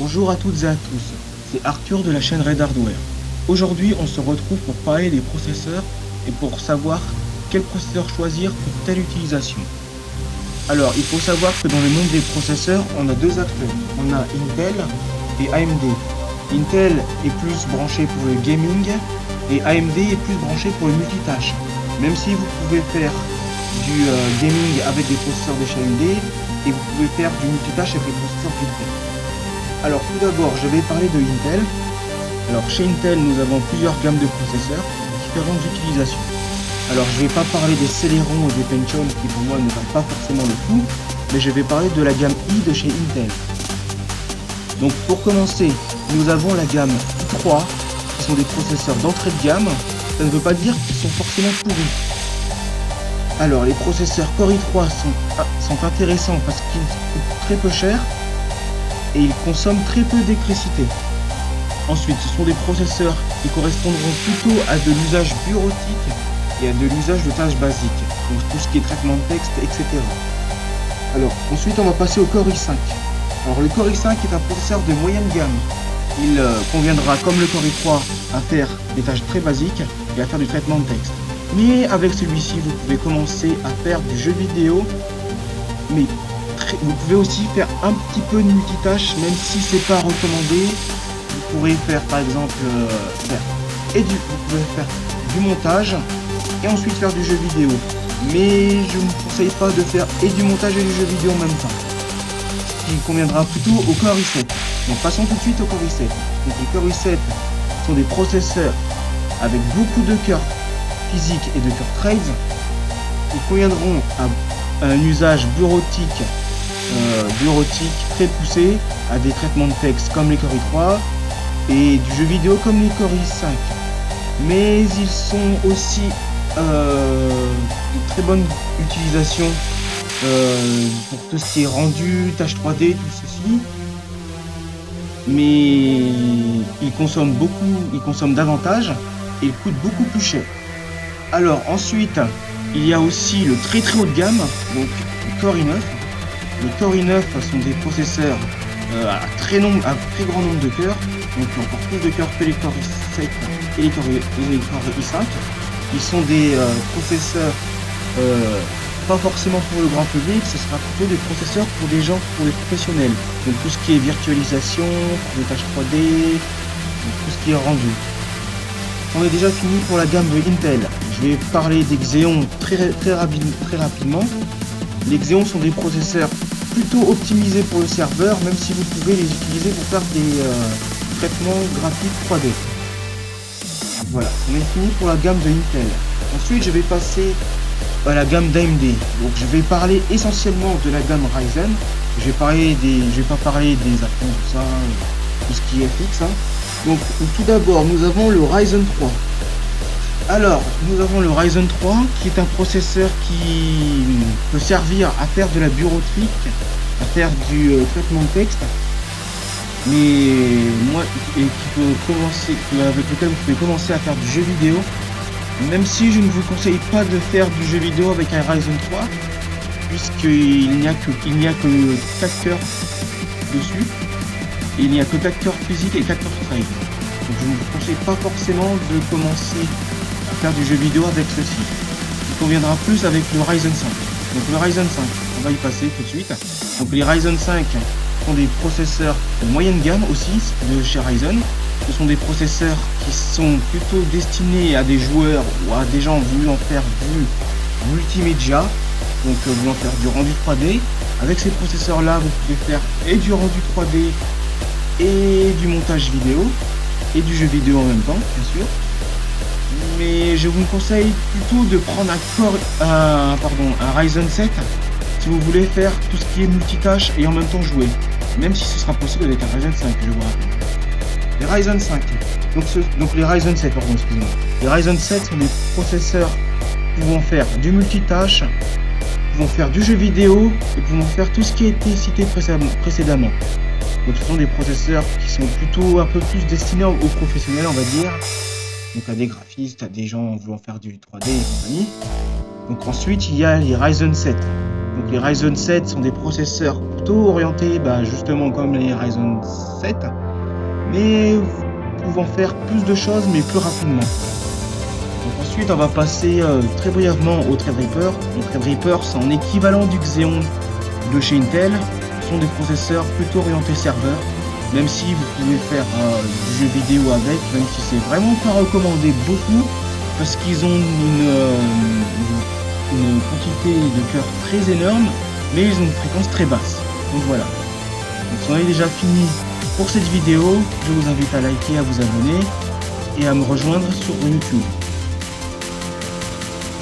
Bonjour à toutes et à tous, c'est Arthur de la chaîne Red Hardware. Aujourd'hui, on se retrouve pour parler des processeurs et pour savoir quel processeur choisir pour telle utilisation. Alors, il faut savoir que dans le monde des processeurs, on a deux acteurs. On a Intel et AMD. Intel est plus branché pour le gaming et AMD est plus branché pour le multitâche. Même si vous pouvez faire du gaming avec des processeurs de chez AMD et vous pouvez faire du multitâche avec les processeurs d'Intel. Alors tout d'abord, je vais parler de Intel. Alors chez Intel, nous avons plusieurs gammes de processeurs, différentes utilisations. Alors je ne vais pas parler des Celeron et des Pentium qui pour moi ne valent pas forcément le coup, mais je vais parler de la gamme i de chez Intel. Donc pour commencer, nous avons la gamme i3, qui sont des processeurs d'entrée de gamme. Ça ne veut pas dire qu'ils sont forcément pourris. Alors les processeurs Core i3 sont intéressants parce qu'ils coûtent très peu cher et ils consomment très peu d'électricité. Ensuite, ce sont des processeurs qui correspondront plutôt à de l'usage bureautique et à de l'usage de tâches basiques, donc tout ce qui est traitement de texte, etc. Alors, ensuite, on va passer au Core i5. Alors, le Core i5 est un processeur de moyenne gamme. Il conviendra, comme le Core i3, à faire des tâches très basiques et à faire du traitement de texte. Mais avec celui-ci, vous pouvez commencer à faire du jeu vidéo, mais vous pouvez aussi faire un petit peu de multitâche, même si c'est pas recommandé. Vous pourrez faire par exemple vous pouvez faire du montage et ensuite faire du jeu vidéo. Mais je ne vous conseille pas de faire et du montage et du jeu vidéo en même temps. Ce qui conviendra plutôt au Core i7. Donc passons tout de suite au Core i7. Donc les Core i7 sont des processeurs avec beaucoup de cœurs physiques et de cœurs trades. Ils conviendront à un usage bureautique très poussé, à des traitements de texte comme les Core i3 et du jeu vidéo comme les Core i5. Mais ils sont aussi de très bonne utilisation pour tout ce qui est rendu, tâches 3D, tout ceci. Mais ils consomment davantage et ils coûtent beaucoup plus cher. Alors ensuite, il y a aussi le très haut de gamme, donc le Core i9. Les Core i9 sont des processeurs à très grand nombre de cœurs, donc encore plus de cœurs que les Core i7 et les Core i5. Ils sont des processeurs pas forcément pour le grand public, ce sera plutôt des processeurs pour les professionnels. Donc tout ce qui est virtualisation, les tâches 3D, donc tout ce qui est rendu. On est déjà fini pour la gamme de Intel. Je vais parler des Xeon très rapidement. Les Xeon sont des processeurs plutôt optimisés pour le serveur, même si vous pouvez les utiliser pour faire des traitements graphiques 3D. Voilà, on est fini pour la gamme de Intel. Ensuite, je vais passer à la gamme d'AMD. Donc, je vais parler essentiellement de la gamme Ryzen. Je vais pas parler des attentes, tout ça, tout ce qui est fixe. Donc, tout d'abord, nous avons le Ryzen 3. Alors, nous avons le Ryzen 3 qui est un processeur qui peut servir à faire de la bureautique, à faire du traitement de texte, avec lequel vous pouvez commencer à faire du jeu vidéo, même si je ne vous conseille pas de faire du jeu vidéo avec un Ryzen 3, puisqu'il n'y a que 4 cœurs dessus, et il n'y a que 4 cœurs physiques et 4 cœurs trade. Donc je ne vous conseille pas forcément de commencer faire du jeu vidéo avec ceci. Il conviendra plus avec le Ryzen 5. Donc le Ryzen 5, on va y passer tout de suite. Donc les Ryzen 5 sont des processeurs de moyenne gamme aussi de chez Ryzen. Ce sont des processeurs qui sont plutôt destinés à des joueurs ou à des gens voulant faire du multimédia, donc voulant faire du rendu 3D. Avec ces processeurs là, vous pouvez faire et du rendu 3D et du montage vidéo et du jeu vidéo en même temps, bien sûr. Mais je vous conseille plutôt de prendre un Ryzen 7 si vous voulez faire tout ce qui est multitâche et en même temps jouer. Même si ce sera possible avec un Ryzen 5, je vous rappelle. Les Ryzen 5, donc les Ryzen 7, pardon, excusez-moi. Les Ryzen 7 sont des processeurs pouvant faire du multitâche, pouvant faire du jeu vidéo et pouvant faire tout ce qui a été cité précédemment. Donc ce sont des processeurs qui sont plutôt un peu plus destinés aux professionnels, on va dire. Donc à des graphistes, à des gens voulant faire du 3D et compagnie. Donc ensuite il y a les Ryzen 7. Donc les Ryzen 7 sont des processeurs plutôt orientés justement comme les Ryzen 7, mais pouvant faire plus de choses mais plus rapidement. Donc ensuite on va passer très brièvement au Threadripper. Les Threadripper sont en équivalent du Xeon de chez Intel, sont des processeurs plutôt orientés serveur, même si vous pouvez faire du jeu vidéo avec, même si c'est vraiment pas recommandé beaucoup, parce qu'ils ont une quantité de cœur très énorme, mais ils ont une fréquence très basse. Donc voilà. Donc c'en est déjà fini pour cette vidéo. Je vous invite à liker, à vous abonner et à me rejoindre sur YouTube.